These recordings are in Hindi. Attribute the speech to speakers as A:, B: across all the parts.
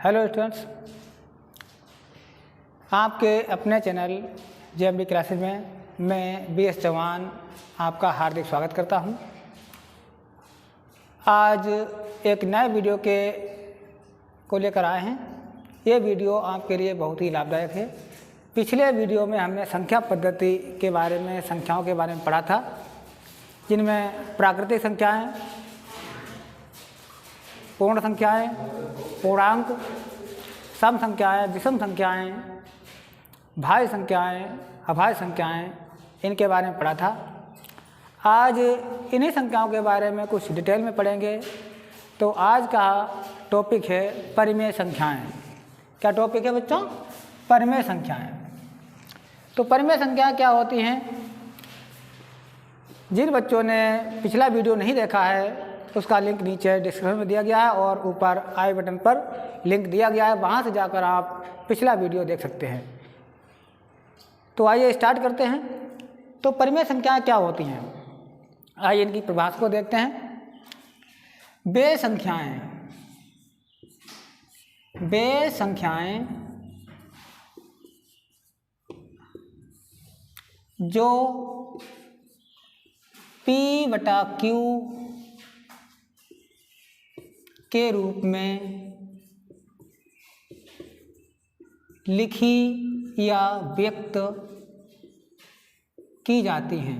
A: हेलो स्टूडेंट्स, आपके अपने चैनल JMD क्लासेस में मैं BS चौहान आपका हार्दिक स्वागत करता हूं। आज एक नए वीडियो को लेकर आए हैं। ये वीडियो आपके लिए बहुत ही लाभदायक है। पिछले वीडियो में हमने संख्या पद्धति के बारे में, संख्याओं के बारे में पढ़ा था, जिनमें प्राकृतिक संख्याएं, पूर्ण संख्याएं, पूर्णांक, सम संख्याएं, विषम संख्याएं, भाज्य संख्याएं, अभाज्य संख्याएं, इनके बारे में पढ़ा था। आज इन्हीं संख्याओं के बारे में कुछ डिटेल में पढ़ेंगे। तो आज का टॉपिक है परिमेय संख्याएं। क्या टॉपिक है बच्चों? परिमेय संख्याएं। तो परिमेय संख्याएं क्या होती हैं? जिन बच्चों ने पिछला वीडियो नहीं देखा है उसका लिंक नीचे डिस्क्रिप्शन में दिया गया है और ऊपर आई बटन पर लिंक दिया गया है, वहाँ से जाकर आप पिछला वीडियो देख सकते हैं। तो आइए स्टार्ट करते हैं। तो परिमेय संख्याएं क्या होती हैं? आइए इनकी परिभाषा को देखते हैं। वे संख्याएं जो P/Q के रूप में लिखी या व्यक्त की जाती हैं,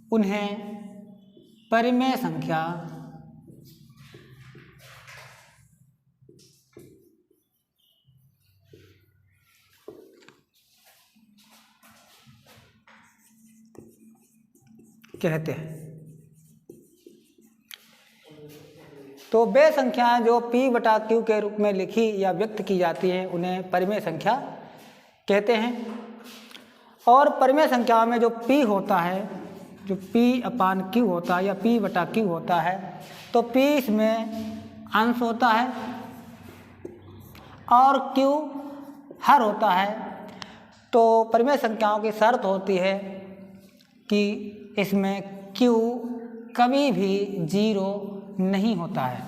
A: उन्हें परिमेय संख्या कहते हैं। तो वे संख्याएं जो P/Q के रूप में लिखी या व्यक्त की जाती हैं उन्हें परिमेय संख्या कहते हैं। और परिमेय संख्याओं में जो P होता है, जो P/Q होता है या P/Q होता है, तो P इसमें अंश होता है और Q हर होता है। तो परिमेय संख्याओं की शर्त होती है कि इसमें Q कभी भी 0 नहीं होता है,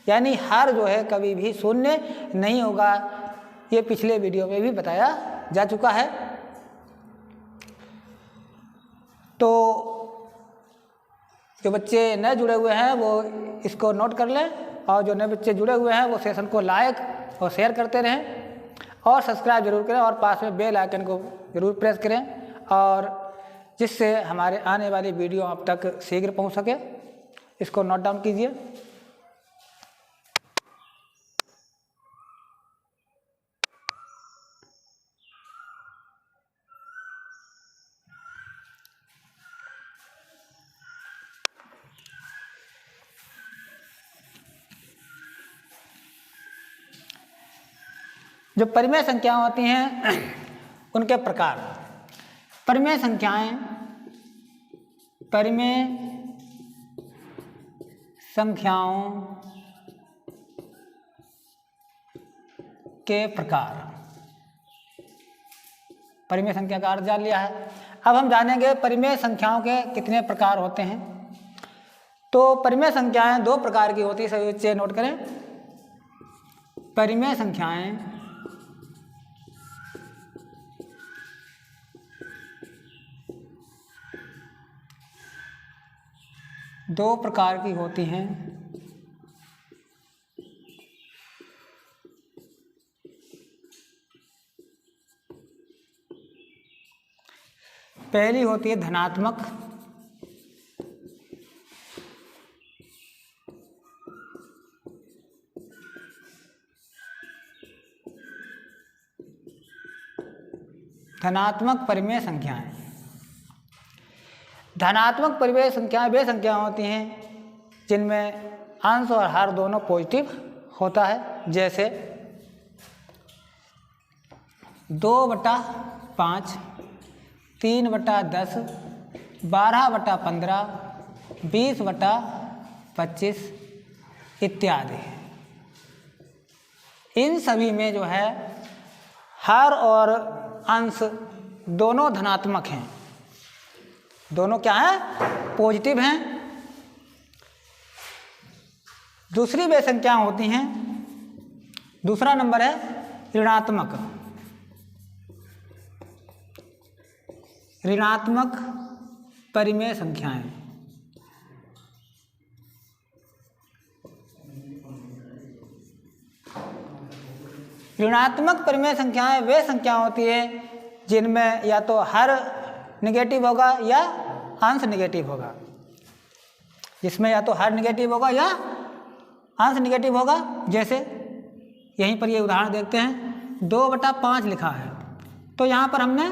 A: यानी हर जो है कभी भी शून्य नहीं होगा। ये पिछले वीडियो में भी बताया जा चुका है। तो जो बच्चे नए जुड़े हुए हैं वो इसको नोट कर लें, और जो नए बच्चे जुड़े हुए हैं वो सेशन को लाइक और शेयर करते रहें और सब्सक्राइब जरूर करें और पास में बेल आइकन को जरूर प्रेस करें, और जिससे हमारे आने वाली वीडियो आप तक शीघ्र पहुंच सके। इसको नोट डाउन कीजिए। जो परिमेय संख्याएं होती हैं उनके प्रकार। परिमेय संख्याओं के प्रकार। परिमेय संख्या का अर्थ जान लिया है। अब हम जानेंगे परिमेय संख्याओं के कितने प्रकार होते हैं। तो परिमेय संख्याएं दो प्रकार की होती है, सभी बच्चे नोट करें। परिमेय संख्याएं दो प्रकार की होती हैं। पहली होती है धनात्मक, परिमेय संख्याएं। धनात्मक परिमेय संख्याएं वे संख्याएं होती हैं जिनमें अंश और हर दोनों पॉजिटिव होता है, जैसे 2/5, 3/10, 12/15, 20/25 इत्यादि। इन सभी में जो है हर और अंश दोनों धनात्मक हैं, दोनों क्या हैं? पॉजिटिव हैं। दूसरी वे संख्या होती हैं, दूसरा नंबर है ऋणात्मक। ऋणात्मक परिमेय संख्याएं। ऋणात्मक परिमेय संख्याएं वे संख्या होती है जिनमें या तो हर नेगेटिव होगा या अंश नेगेटिव होगा। जिसमें या तो हर नेगेटिव होगा या अंश नेगेटिव होगा। जैसे यहीं पर ये उदाहरण देखते हैं, 2/5 लिखा है, तो यहाँ पर हमने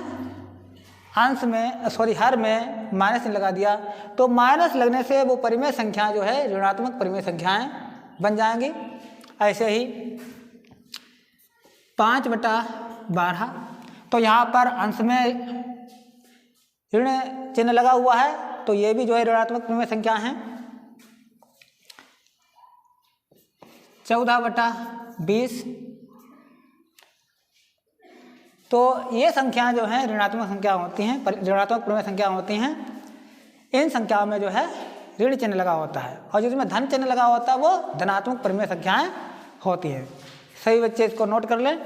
A: अंश में हर में माइनस लगा दिया, तो माइनस लगने से वो परिमेय संख्या जो है ऋणात्मक परिमेय संख्याएं बन जाएंगी। ऐसे ही 5/12, तो यहाँ पर अंश में ऋण चिन्ह लगा हुआ है, तो ये भी जो है ऋणात्मक परिमेय संख्या है। 14/20, तो ये संख्याएं जो हैं ऋणात्मक संख्या होती हैं, ऋणात्मक परिमेय संख्या होती हैं। इन संख्याओं में जो है ऋण चिन्ह लगा होता है, और जिसमें धन चिन्ह लगा होता है वो धनात्मक परिमेय संख्याएं होती हैं। सही बच्चे इसको नोट कर लें।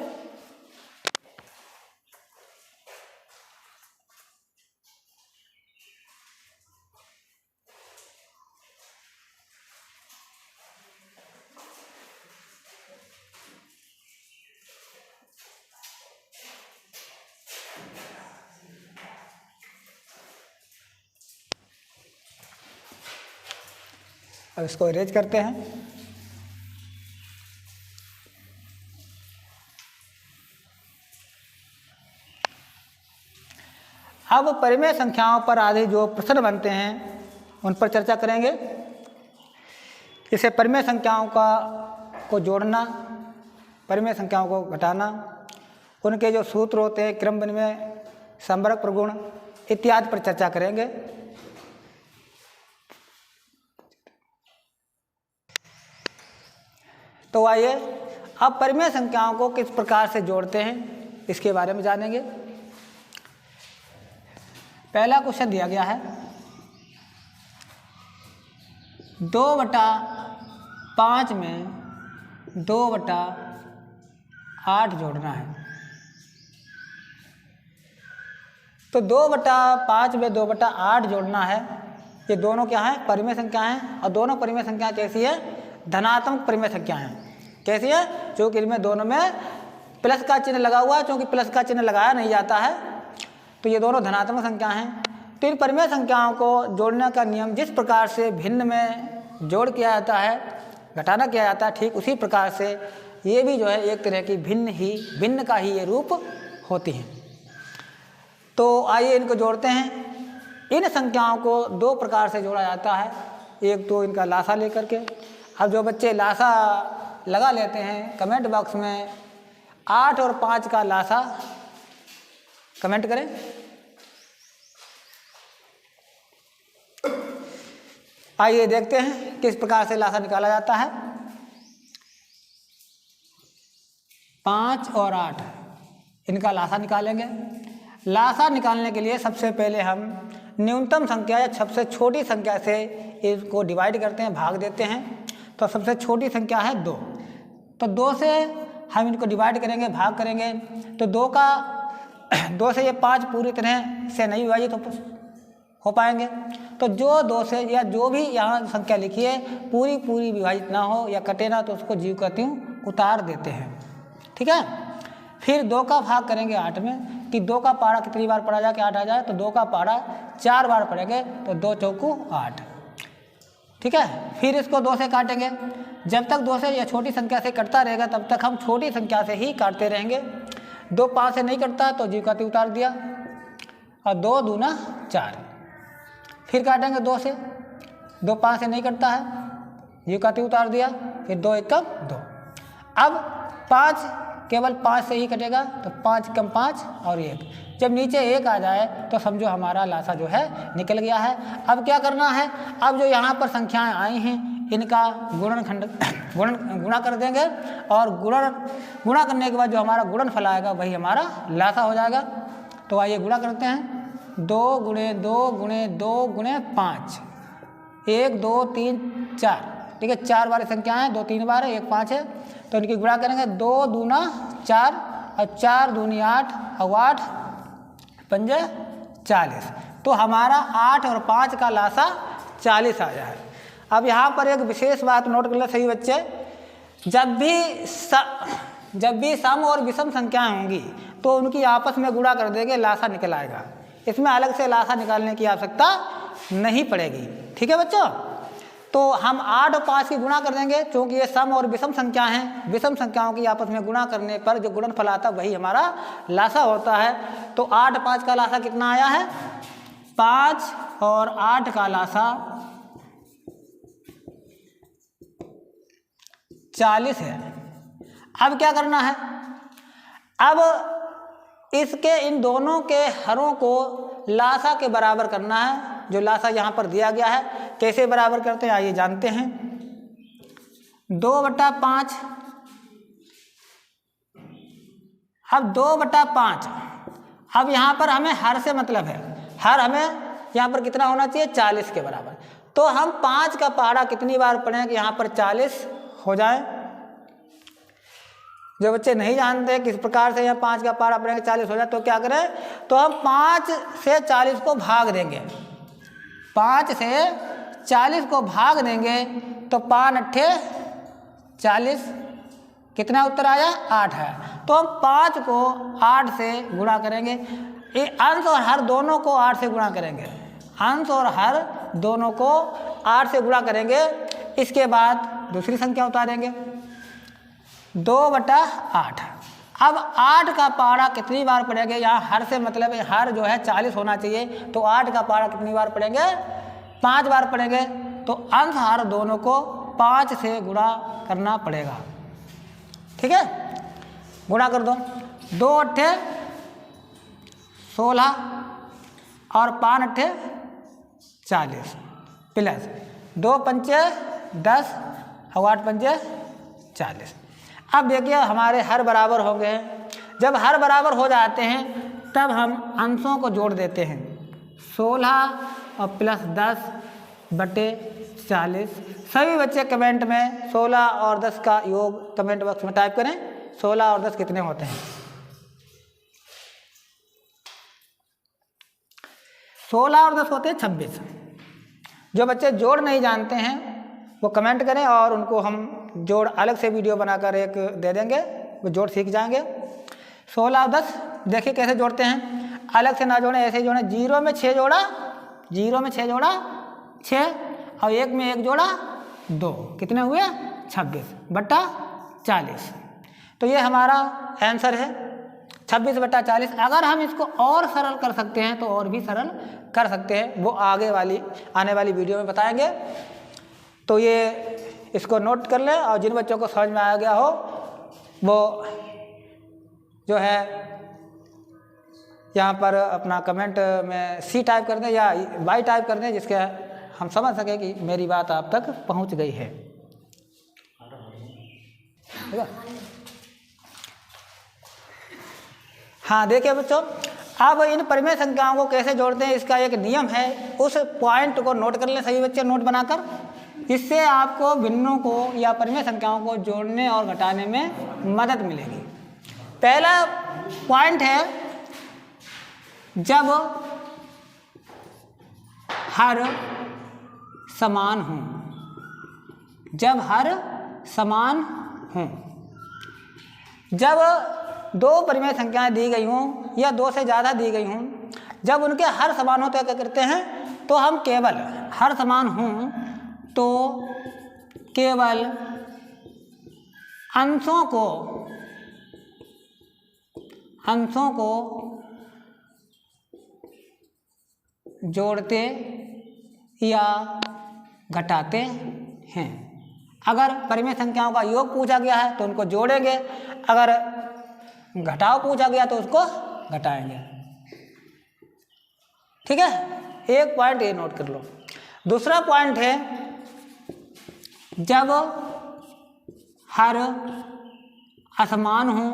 A: अब इसको इरेज करते हैं। अब परिमेय संख्याओं पर आदि जो प्रश्न बनते हैं उन पर चर्चा करेंगे। इसे परिमेय संख्याओं को जोड़ना, परिमेय संख्याओं को घटाना, उनके जो सूत्र होते हैं, क्रम विनिमय, संवर्ग प्रगुण इत्यादि पर चर्चा करेंगे। तो आइए अब परिमेय संख्याओं को किस प्रकार से जोड़ते हैं इसके बारे में जानेंगे। पहला क्वेश्चन दिया गया है, 2/5 में 2/8 जोड़ना है। तो 2/5 में 2/8 जोड़ना है। ये दोनों क्या हैं? परिमेय संख्या हैं, और दोनों परिमेय संख्या कैसी है? धनात्मक परिमेय संख्या हैं। कैसी है? क्योंकि इनमें दोनों में प्लस का चिन्ह लगा हुआ है, क्योंकि प्लस का चिन्ह लगाया नहीं जाता है, तो ये दोनों धनात्मक संख्या हैं। तो इन परिमेय संख्याओं को जोड़ने का नियम जिस प्रकार से भिन्न में जोड़ किया जाता है, घटाना किया जाता है, ठीक उसी प्रकार से ये भी जो है एक तरह की भिन्न का ही ये रूप होती हैं। तो आइए इनको जोड़ते हैं। इन संख्याओं को दो प्रकार से जोड़ा जाता है। एक तो इनका लासा लेकर के। अब जो बच्चे लासा लगा लेते हैं कमेंट बॉक्स में 8 और 5 का लासा कमेंट करें। आइए देखते हैं किस प्रकार से लासा निकाला जाता है। 5 और 8 इनका लासा निकालेंगे। लासा निकालने के लिए सबसे पहले हम न्यूनतम संख्या या सबसे छोटी संख्या से इसको डिवाइड करते हैं, भाग देते हैं। तो सबसे छोटी संख्या है 2, तो 2 से हम इनको डिवाइड करेंगे, भाग करेंगे। तो 2 से ये 5 पूरी तरह से नहीं विभाजित हो पाएंगे। तो जो 2 से या जो भी यहाँ संख्या लिखी है पूरी विभाजित ना हो या कटे ना, तो उसको जीव कहती हूँ उतार देते हैं। ठीक है। फिर 2 का भाग करेंगे 8 में, कि 2 का पारा कितनी बार पढ़ा जाए कि 8 आ जाए। तो 2 का पारा 4 बार पढ़ेंगे, तो 2 चौकू 8। ठीक है। फिर इसको 2 से काटेंगे। जब तक 2 से या छोटी संख्या से कटता रहेगा तब तक हम छोटी संख्या से ही काटते रहेंगे। 2 5 से नहीं कटता तो जीव कहती उतार दिया, और 2 दूना 4। फिर काटेंगे 2 से, 2 5 से नहीं कटता है, जीव कहती उतार दिया। फिर 2 1 2। अब 5 केवल 5 से ही कटेगा, तो 5 कम 5 और 1। जब नीचे 1 आ जाए तो समझो हमारा लासा जो है निकल गया है। अब क्या करना है? अब जो यहाँ पर संख्याएं आई हैं इनका गुणा कर देंगे, और गुणा करने के बाद जो हमारा गुणनफल आएगा वही हमारा लासा हो जाएगा। तो आइए गुणा करते हैं। 2 गुणे 2 गुणे 2 गुणे 5, 1 2 3 4, ठीक है, 4 बार संख्याएं, 2 3 बार है, 1 5 है, तो इनकी गुणा करेंगे, 2 दूना 4 और 4 दूनी 8 और 8 पंजे 40, तो हमारा 8 और 5 का लासा 40 आया है। अब यहाँ पर एक विशेष बात नोट कर लें सही बच्चे, जब भी सम और विषम संख्याएं होंगी तो उनकी आपस में गुणा कर देंगे, लासा निकल आएगा, इसमें अलग से लासा निकालने की आवश्यकता नहीं पड़ेगी, ठीक है बच्चों। तो हम 8 और 5 की गुणा कर देंगे, क्योंकि ये सम और विषम संख्या हैं, विषम संख्याओं की आपस में गुणा करने पर जो गुणनफल आता है वही हमारा लासा होता है। तो 8 5 का लासा कितना आया है, 5 और 8 का लासा 40 है। अब क्या करना है, अब इसके इन दोनों के हरों को लासा के बराबर करना है, जो लासा यहाँ पर दिया गया है। कैसे बराबर करते हैं आइए जानते हैं। 2/5, अब 2/5, अब यहाँ पर हमें हर से मतलब है, हर हमें यहाँ पर कितना होना चाहिए, 40 के बराबर। तो हम 5 का पहाड़ा कितनी बार पढ़ें कि यहाँ पर 40 हो जाए। जो बच्चे नहीं जानते किस प्रकार से यहाँ 5 का पहाड़ा पढ़ेंगे 40 हो जाए, तो क्या करें, तो हम 5 से 40 को भाग देंगे, 5 से 40 को भाग देंगे तो 5 8 40, कितना उत्तर आया, 8 है। तो हम 5 को 8 से गुणा करेंगे, ये अंश और हर दोनों को 8 से गुणा करेंगे, अंश और हर दोनों को 8 से गुणा करेंगे। इसके बाद दूसरी संख्या उतारेंगे, 2/8। अब 8 का पहाड़ा कितनी बार पढ़ेंगे, यहाँ हर से मतलब है हर जो है 40 होना चाहिए, तो 8 का पहाड़ा कितनी बार पढ़ेंगे, 5 बार पढ़ेंगे। तो अंश हर दोनों को 5 से गुणा करना पड़ेगा, ठीक है, गुणा कर दो, 2 8 16 और 5 8 40 प्लस 2 पंचे 10 और 8 पंचे 40। अब देखिए हमारे हर बराबर हो गए हैं, जब हर बराबर हो जाते हैं तब हम अंशों को जोड़ देते हैं, 16 और प्लस 10/40। सभी बच्चे कमेंट में 16 और 10 का योग कमेंट बॉक्स में टाइप करें, 16 और 10 कितने होते हैं। 16 और 10 होते हैं 26। जो बच्चे जोड़ नहीं जानते हैं वो कमेंट करें और उनको हम जोड़ अलग से वीडियो बनाकर एक दे देंगे, वो जोड़ सीख जाएंगे। 16 और 10 देखिए कैसे जोड़ते हैं, अलग से ना जोड़ें, ऐसे जोड़ें। 0 में 6 जोड़ा, 0 में 6 जोड़ा 6 और 1 में 1 जोड़ा 2, कितने हुए 26/40। तो ये हमारा आंसर है 26/40। अगर हम इसको और सरल कर सकते हैं तो और भी सरल कर सकते हैं, वो आगे वाली आने वाली वीडियो में बताएंगे। तो ये इसको नोट कर लें और जिन बच्चों को समझ में आ गया हो वो जो है यहाँ पर अपना कमेंट में सी टाइप कर दें या वाई टाइप कर दें, जिसके हम समझ सकें कि मेरी बात आप तक पहुँच गई है, ठीक है। हाँ देखिए बच्चों, अब इन परिमेय संख्याओं को कैसे जोड़ते हैं इसका एक नियम है, उस पॉइंट को नोट कर लें सभी बच्चे, नोट बनाकर। इससे आपको भिन्नों को या परिमेय संख्याओं को जोड़ने और घटाने में मदद मिलेगी। पहला पॉइंट है जब हर समान हों, जब हर समान हों। जब 2 परिमेय संख्याएं दी गई हों या 2 से ज़्यादा दी गई हों, जब उनके हर समान हो तो क्या करते हैं, तो हम केवल हर समान हों तो केवल अंशों को जोड़ते या घटाते हैं। अगर परिमेय संख्याओं का योग पूछा गया है तो उनको जोड़ेंगे, अगर घटाव पूछा गया तो उसको घटाएंगे, ठीक है। एक पॉइंट ये नोट कर लो। दूसरा पॉइंट है जब हर असमान हो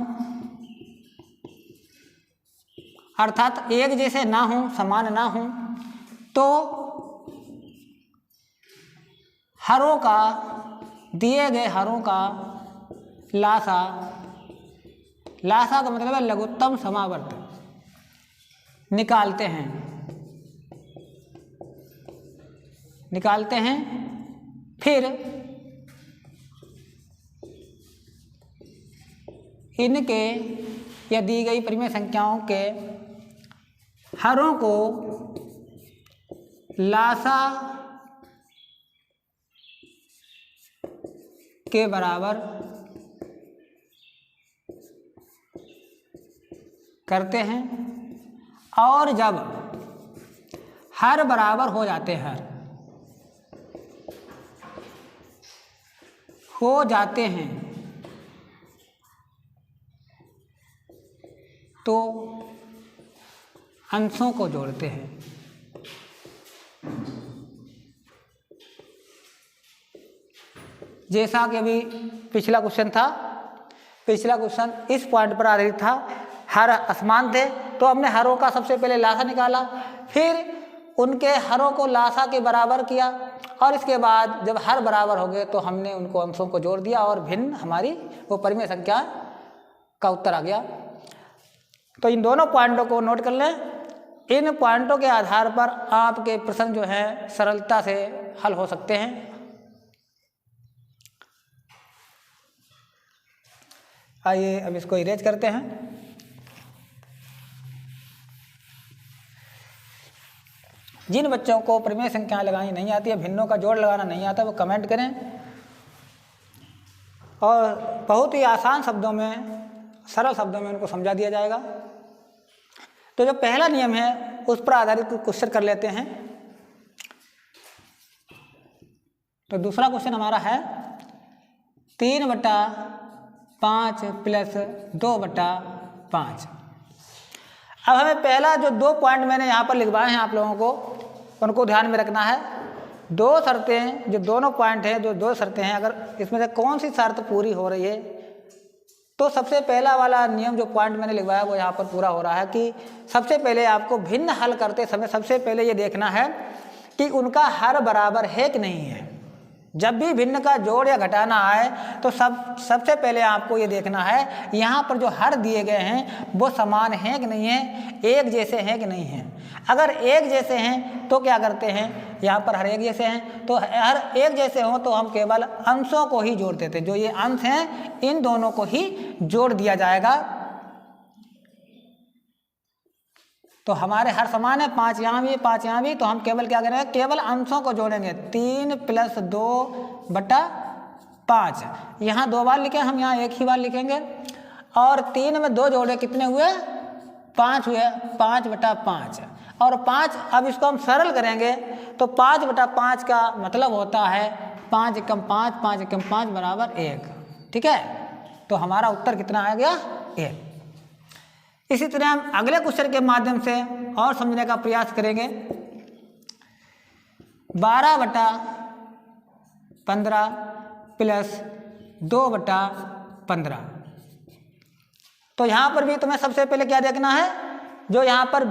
A: अर्थात एक जैसे ना हो, समान ना हो, तो हरों का, दिए गए हरों का लासा, लासा का मतलब है लघुत्तम समावर्त, निकालते हैं। फिर इनके या दी गई परिमेय संख्याओं के हरों को लासा के बराबर करते हैं, और जब हर बराबर हो जाते हैं, तो अंशों को जोड़ते हैं। जैसा कि अभी पिछला क्वेश्चन था, पिछला क्वेश्चन इस पॉइंट पर आधारित था, हर असमान थे तो हमने हरों का सबसे पहले लासा निकाला, फिर उनके हरों को लासा के बराबर किया, और इसके बाद जब हर बराबर हो गए तो हमने उनको अंशों को जोड़ दिया और भिन्न हमारी वो परिमेय संख्या का उत्तर आ गया। तो इन दोनों पॉइंटों को नोट कर लें। इन पॉइंटों के आधार पर आपके प्रश्न जो हैं सरलता से हल हो सकते हैं। आइए अब इसको इरेज करते हैं। जिन बच्चों को परिमेय संख्याएं लगानी नहीं आती है, भिन्नों का जोड़ लगाना नहीं आता, वो कमेंट करें, और बहुत ही आसान शब्दों में, सरल शब्दों में उनको समझा दिया जाएगा। तो जो पहला नियम है उस पर आधारित क्वेश्चन कर लेते हैं। तो दूसरा क्वेश्चन हमारा है 3/5 प्लस 2/5। अब हमें पहला जो 2 पॉइंट मैंने यहाँ पर लिखवाए हैं आप लोगों को, उनको ध्यान में रखना है। 2 शर्तें, जो दोनों पॉइंट हैं, जो 2 शर्तें हैं, अगर इसमें से कौन सी शर्त पूरी हो रही है, तो सबसे पहला वाला नियम जो पॉइंट मैंने लिखवाया वो यहाँ पर पूरा हो रहा है कि सबसे पहले आपको भिन्न हल करते समय सबसे पहले ये देखना है कि उनका हर बराबर है कि नहीं है। जब भी भिन्न का जोड़ या घटाना आए तो सबसे पहले आपको ये देखना है यहाँ पर जो हर दिए गए हैं वो समान हैं कि नहीं है, एक जैसे हैं कि नहीं हैं। अगर एक जैसे हैं तो क्या करते हैं, यहाँ पर हर एक जैसे हैं तो हर एक जैसे हों तो हम केवल अंशों को ही जोड़ देते हैं। जो ये अंश हैं इन दोनों को ही जोड़ दिया जाएगा। तो हमारे हर समान है, 5 यहाँ भी 5 यहाँ भी, तो हम केवल क्या करेंगे, केवल अंशों को जोड़ेंगे। 3 + 2/5, यहाँ 2 बार लिखे, हम यहाँ 1 ही बार लिखेंगे। और 3 में 2 जोड़े कितने हुए, 5 हुए, 5/5। और 5, अब इसको हम सरल करेंगे तो 5/5 का मतलब होता है 5 × 5, 5 × 5 = 1। ठीक है, तो हमारा उत्तर कितना आ गया, 1। इसी तरह हम अगले क्वेश्चन के माध्यम से और समझने का प्रयास करेंगे। 12/15 + 2/15। तो यहाँ पर भी तुम्हें सबसे पहले क्या देखना है, जो यहाँ पर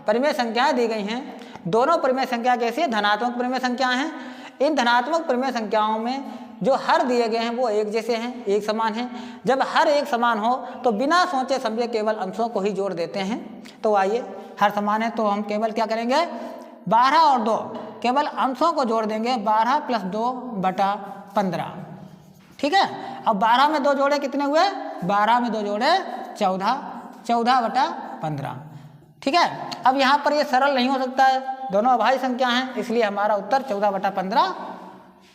A: परिमेय संख्याएं दी गई हैं, दोनों परिमेय संख्या कैसी है, धनात्मक परिमेय संख्याएं हैं। इन धनात्मक परिमेय संख्याओं में जो हर दिए गए हैं वो एक जैसे हैं, एक समान हैं। जब हर एक समान हो तो बिना सोचे समझे केवल अंशों को ही जोड़ देते हैं। तो आइए, हर समान है तो हम केवल क्या करेंगे, 12 और 2 केवल अंशों को जोड़ देंगे, 12 + 2/15। ठीक है, अब 12 में 2 जोड़े कितने हुए, 12 में 2 जोड़े 14, 14/15। ठीक है, अब यहाँ पर ये सरल नहीं हो सकता है, दोनों अभाज्य संख्या हैं, इसलिए हमारा उत्तर 14/15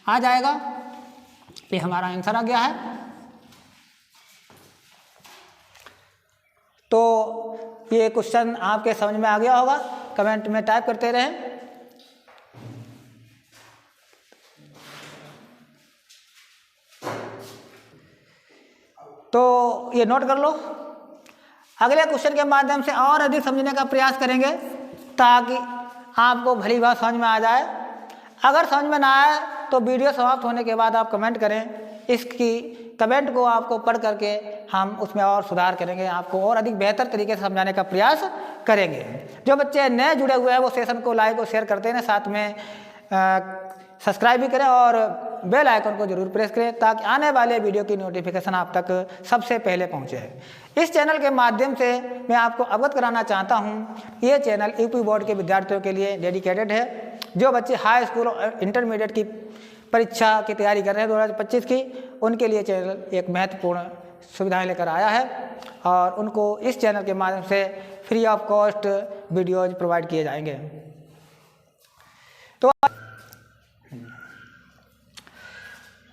A: आ जाएगा। ये हमारा आंसर आ गया है। तो ये क्वेश्चन आपके समझ में आ गया होगा, कमेंट में टाइप करते रहें। तो ये नोट कर लो। अगले क्वेश्चन के माध्यम से और अधिक समझने का प्रयास करेंगे ताकि आपको भली बात समझ में आ जाए। अगर समझ में ना आए तो वीडियो समाप्त होने के बाद आप कमेंट करें, इसकी कमेंट को आपको पढ़ करके हम उसमें और सुधार करेंगे, आपको और अधिक बेहतर तरीके से समझाने का प्रयास करेंगे। जो बच्चे नए जुड़े हुए हैं वो सेशन को लाइक और शेयर करते हैं, साथ में सब्सक्राइब भी करें और बेल आइकन को जरूर प्रेस करें ताकि आने वाले वीडियो की नोटिफिकेशन आप तक सबसे पहले पहुंचे। इस चैनल के माध्यम से मैं आपको अवगत कराना चाहता हूं, ये चैनल यूपी बोर्ड के विद्यार्थियों के लिए डेडिकेटेड है। जो बच्चे हाई स्कूल और इंटरमीडिएट की परीक्षा की तैयारी कर रहे हैं 2025 की, उनके लिए चैनल एक महत्वपूर्ण सुविधाएं लेकर आया है और उनको इस चैनल के माध्यम से free of cost videos provide किए जाएंगे।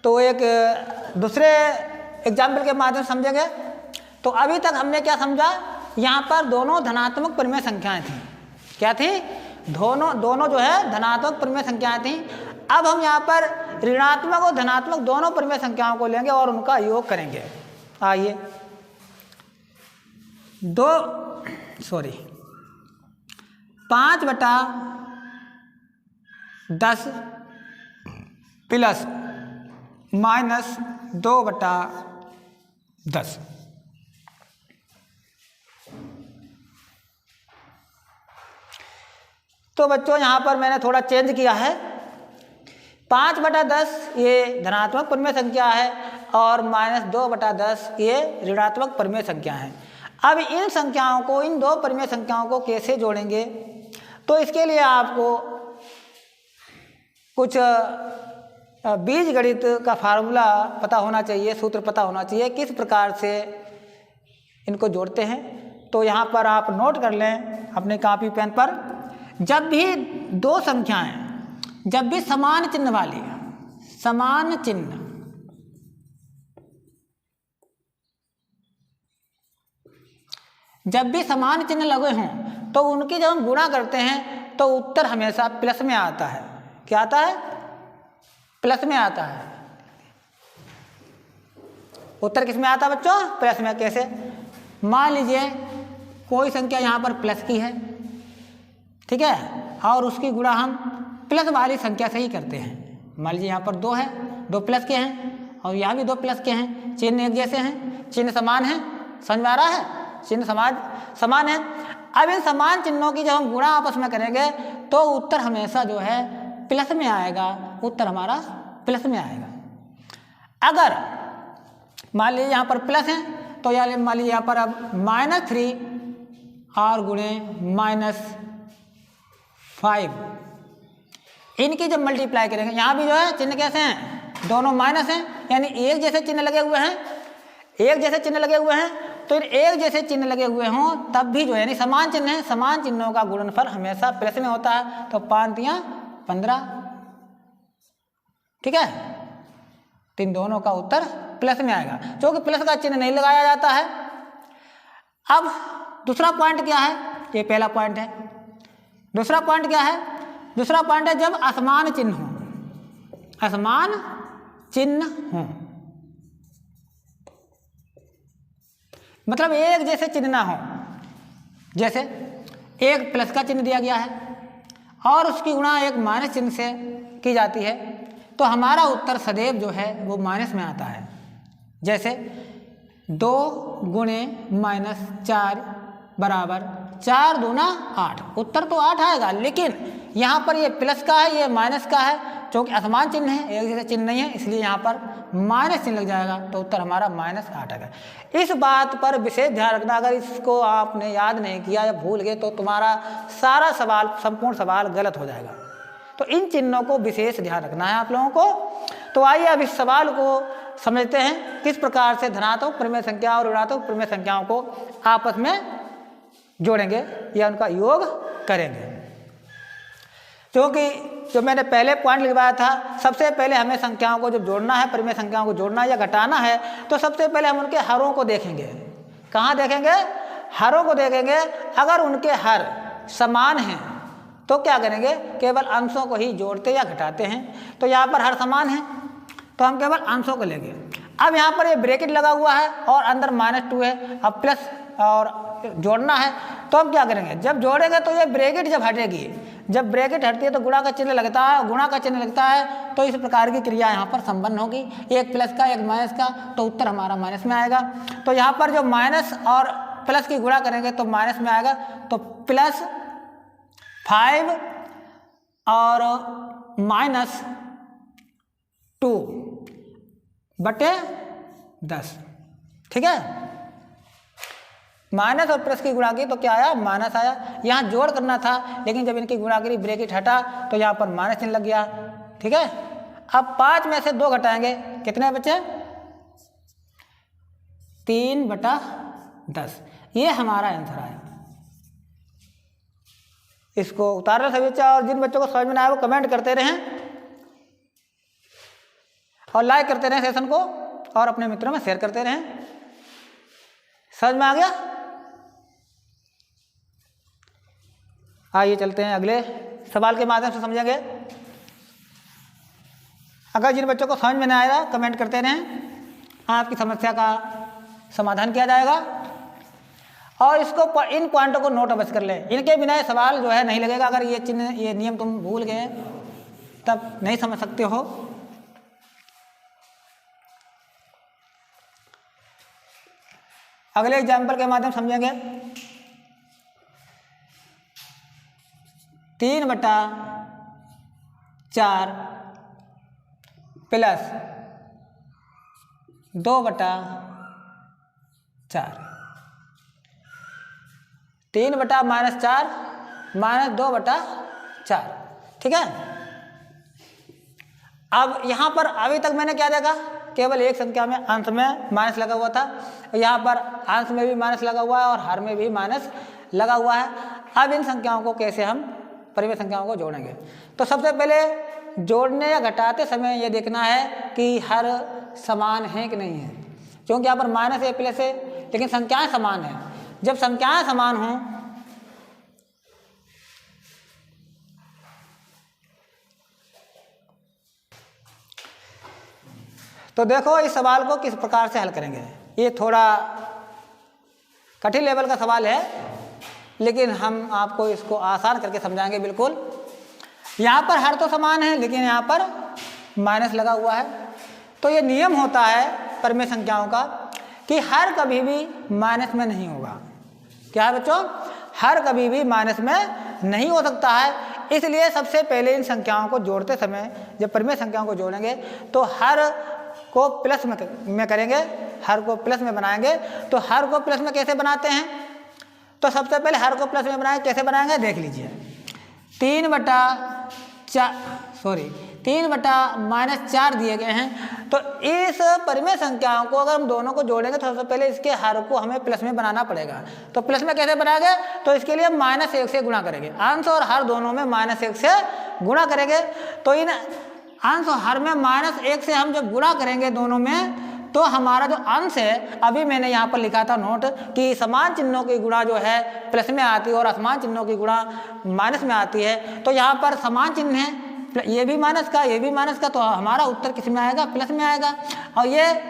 A: तो एक दूसरे एग्जाम्पल के माध्यम से समझेंगे। तो अभी तक हमने क्या समझा, यहाँ पर दोनों धनात्मक परिमेय संख्याएं थी। क्या थी? दोनों जो है धनात्मक परिमेय संख्याएं थी। अब हम यहाँ पर ऋणात्मक और धनात्मक दोनों परिमेय संख्याओं को लेंगे और उनका योग करेंगे। आइए 5/10 प्लस माइनस 2/10। तो बच्चों यहाँ पर मैंने थोड़ा चेंज किया है। 5/10 ये धनात्मक परिमेय संख्या है और माइनस 2/10 ये ऋणात्मक परिमेय संख्या है। अब इन संख्याओं को, इन दो परिमेय संख्याओं को कैसे जोड़ेंगे, तो इसके लिए आपको कुछ बीजगणित का फार्मूला पता होना चाहिए, सूत्र पता होना चाहिए किस प्रकार से इनको जोड़ते हैं। तो यहाँ पर आप नोट कर लें अपने कॉपी पेन पर। जब भी दो संख्याएं, जब भी समान चिन्ह वाली, समान चिन्ह, जब भी समान चिन्ह लगे हों तो उनकी जब हम गुणा करते हैं तो उत्तर हमेशा प्लस में आता है। क्या आता है? प्लस में आता है। उत्तर किस में आता है बच्चों? प्लस में। कैसे? मान लीजिए कोई संख्या यहाँ पर प्लस की है, ठीक है, और उसकी गुणा हम प्लस वाली संख्या से ही करते हैं। मान लीजिए यहाँ पर 2 है, 2 प्लस के हैं और यहाँ भी 2 प्लस के हैं, चिन्ह एक जैसे हैं, चिन्ह समान है। समझ में आ रहा है? चिन्ह समान है। अब इन समान चिन्हों की जब हम गुणा आपस में करेंगे तो उत्तर हमेशा जो है प्लस में आएगा। उत्तर हमारा प्लस में आएगा। अगर मान लीजिए यहाँ पर प्लस है तो यार मान लीजिए यहाँ पर अब -3 और गुणे -5, इनकी जब मल्टीप्लाई करेंगे, यहाँ भी जो है चिन्ह कैसे हैं? दोनों माइनस हैं, यानी एक जैसे चिन्ह लगे हुए हैं, एक जैसे चिन्ह लगे हुए हैं। तो एक जैसे चिन्ह लगे हुए हों तब भी जो है, यानी समान चिन्ह है, समान चिन्हों का गुणनफल हमेशा प्लस में होता है। तो 5 × 15, ठीक है, तो इन दोनों का उत्तर प्लस में आएगा, क्योंकि प्लस का चिन्ह नहीं लगाया जाता है। अब दूसरा पॉइंट क्या है? ये पहला पॉइंट है। दूसरा पॉइंट क्या है? दूसरा पॉइंट है जब असमान चिन्ह हो, असमान चिन्ह हो, मतलब एक जैसे चिन्ह ना हो। जैसे एक प्लस का चिन्ह दिया गया है और उसकी गुणा एक माइनस चिन्ह से की जाती है, तो हमारा उत्तर सदैव जो है वो माइनस में आता है। जैसे 2 × -4 बराबर 4 दूना 8, उत्तर तो 8 आएगा, लेकिन यहाँ पर ये प्लस का है, ये माइनस का है, क्योंकि असमान चिन्ह है, एक जैसे चिन्ह नहीं है, इसलिए यहाँ पर माइनस चिन्ह लग जाएगा, तो उत्तर हमारा -8 आएगा। इस बात पर विशेष ध्यान रखना, अगर इसको आपने याद नहीं किया या भूल गए तो तुम्हारा सारा सवाल, संपूर्ण सवाल गलत हो जाएगा। तो इन चिन्हों को विशेष ध्यान रखना है आप लोगों को। तो आइए अब इस सवाल को समझते हैं, किस प्रकार से धनात्मक परिमेय संख्या और ऋणात्मक परिमेय संख्याओं को आपस में जोड़ेंगे या उनका योग करेंगे। क्योंकि जो मैंने पहले पॉइंट लिखवाया था, सबसे पहले हमें संख्याओं को जब जोड़ना है, परिमेय संख्याओं को जोड़ना या घटाना है, तो सबसे पहले हम उनके हरों को देखेंगे। कहाँ देखेंगे? हरों को देखेंगे। अगर उनके हर समान हैं तो क्या करेंगे? केवल अंशों को ही जोड़ते या घटाते हैं। तो यहाँ पर हर समान है तो हम केवल अंशों को लेंगे। अब यहाँ पर ये ब्रैकेट लगा हुआ है और अंदर -2 है, अब प्लस और जोड़ना है, तो हम क्या करेंगे? जब जोड़ेंगे तो ये ब्रैकेट जब हटेगी, जब ब्रैकेट हटती है तो गुणा का चिन्ह लगता है, गुणा का चिन्ह लगता है, तो इस प्रकार की क्रिया यहाँ पर संपन्न होगी, एक प्लस का एक माइनस का, तो उत्तर हमारा माइनस में आएगा। तो यहाँ पर जो माइनस और प्लस की गुणा करेंगे तो माइनस में आएगा, तो प्लस 5 और -2 बटे 10, ठीक है। माइनस और प्लस की गुणा की तो क्या आया, माइनस आया। यहाँ जोड़ करना था लेकिन जब इनकी गुणा करी ब्रैकेट हटा तो यहाँ पर माइनस चिन्ह लग गया, ठीक है। अब 5 में से 2 घटाएंगे, कितने बचे, 3/10, ये हमारा आंसर आया। इसको उतारना सभी बच्चा, और जिन बच्चों को समझ में ना आए वो कमेंट करते रहें और लाइक करते रहें सेशन को और अपने मित्रों में शेयर करते रहें। समझ में आ गया? आइए चलते हैं अगले सवाल के माध्यम से समझेंगे। अगर जिन बच्चों को समझ में ना आएगा कमेंट करते रहें, आपकी समस्या का समाधान किया जाएगा। और इसको इन पॉइंटों को नोट अवश्य कर लें, इनके बिना ये सवाल जो है नहीं लगेगा। अगर ये चिन्ह ये नियम तुम भूल गए तब नहीं समझ सकते हो। अगले एग्जाम्पल के माध्यम समझेंगे। 3/4 प्लस 2/4, 3/-4 -2/4, ठीक है। अब यहाँ पर अभी तक मैंने क्या देखा, केवल एक संख्या में अंश में माइनस लगा हुआ था, यहाँ पर अंश में भी माइनस लगा हुआ है और हर में भी माइनस लगा हुआ है। अब इन संख्याओं को कैसे हम परिमेय संख्याओं को जोड़ेंगे, तो सबसे पहले जोड़ने या घटाते समय ये देखना है कि हर समान है कि नहीं है, क्योंकि यहाँ पर माइनस है प्लस है लेकिन संख्याएं समान हैं। जब संख्याएं समान हों तो देखो इस सवाल को किस प्रकार से हल करेंगे। ये थोड़ा कठिन लेवल का सवाल है लेकिन हम आपको इसको आसान करके समझाएंगे बिल्कुल। यहाँ पर हर तो समान है लेकिन यहाँ पर माइनस लगा हुआ है, तो ये नियम होता है परिमेय संख्याओं का कि हर कभी भी माइनस में नहीं होगा। क्या है बच्चों, हर कभी भी माइनस में नहीं हो सकता है। इसलिए सबसे पहले इन संख्याओं को जोड़ते समय जब परिमेय संख्याओं को जोड़ेंगे तो हर को प्लस में करेंगे, हर को प्लस में बनाएंगे। तो हर को प्लस में कैसे बनाते हैं, तो सबसे पहले हर को प्लस में बनाएंगे, कैसे बनाएंगे देख लीजिए। 3/-4 दिए गए हैं, तो इस परिमेय संख्याओं को अगर हम दोनों को जोड़ेंगे तो सबसे पहले इसके हर को हमें प्लस में बनाना पड़ेगा। तो प्लस में कैसे बनाएंगे, तो इसके लिए -1 से गुणा करेंगे। अंश और हर दोनों में -1 से गुणा करेंगे। तो इन अंश और हर में -1 से हम जब गुणा करेंगे दोनों में, तो हमारा जो अंश है, अभी मैंने यहाँ पर लिखा था नोट कि समान चिन्हों की गुणा जो है प्लस में आती है और असमान चिन्हों की गुणा माइनस में आती है। तो यहाँ पर समान चिन्ह है, ये भी माइनस का ये भी माइनस का, तो हमारा उत्तर किस में आएगा, प्लस में आएगा। और ये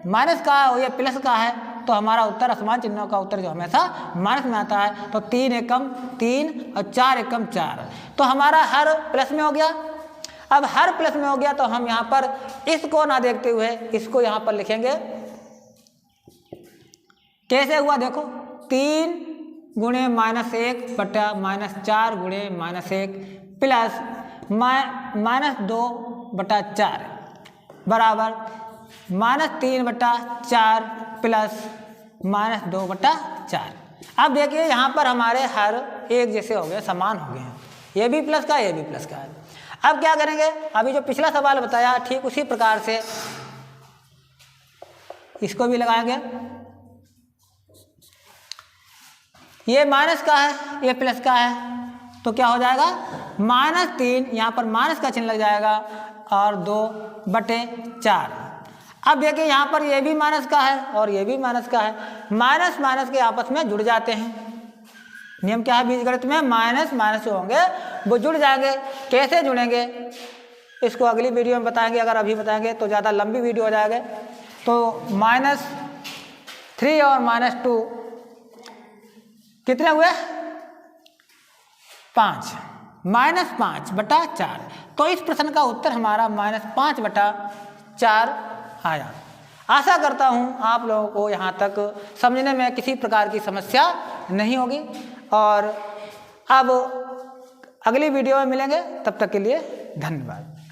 A: माइनस का और ये प्लस का है तो हमारा उत्तर असमान चिन्हों का उत्तर जो हमेशा माइनस में आता है। तो 3 एकम 3 और 4 एकम 4, तो हमारा हर प्लस में हो गया। अब हर प्लस में हो गया तो हम यहाँ पर इसको ना देखते हुए इसको यहाँ पर लिखेंगे। कैसे हुआ देखो, 3 गुणे -1 बटा -4 गुणे -1 प्लस -2/4 बराबर -3/4 प्लस -2/4। अब देखिए यहाँ पर हमारे हर एक जैसे हो गए, समान हो गए हैं, ये भी प्लस का ये भी प्लस का है। अब क्या करेंगे, अभी जो पिछला सवाल बताया ठीक उसी प्रकार से इसको भी लगाएंगे। ये माइनस का है ये प्लस का है, तो क्या हो जाएगा -3, यहाँ पर माइनस का चिन्ह लग जाएगा और 2/4। अब देखिए यहाँ पर ये भी माइनस का है और ये भी माइनस का है, माइनस माइनस के आपस में जुड़ जाते हैं। नियम क्या है बीजगणित में, माइनस माइनस जो होंगे वो जुड़ जाएंगे। कैसे जुड़ेंगे इसको अगली वीडियो में बताएंगे, अगर अभी बताएंगे तो ज़्यादा लंबी वीडियो हो जाएगी। तो -3 और -2 कितने हुए, 5, -5/4। तो इस प्रश्न का उत्तर हमारा -5/4 आया। आशा करता हूँ आप लोगों को यहाँ तक समझने में किसी प्रकार की समस्या नहीं होगी। और अब अगली वीडियो में मिलेंगे, तब तक के लिए धन्यवाद।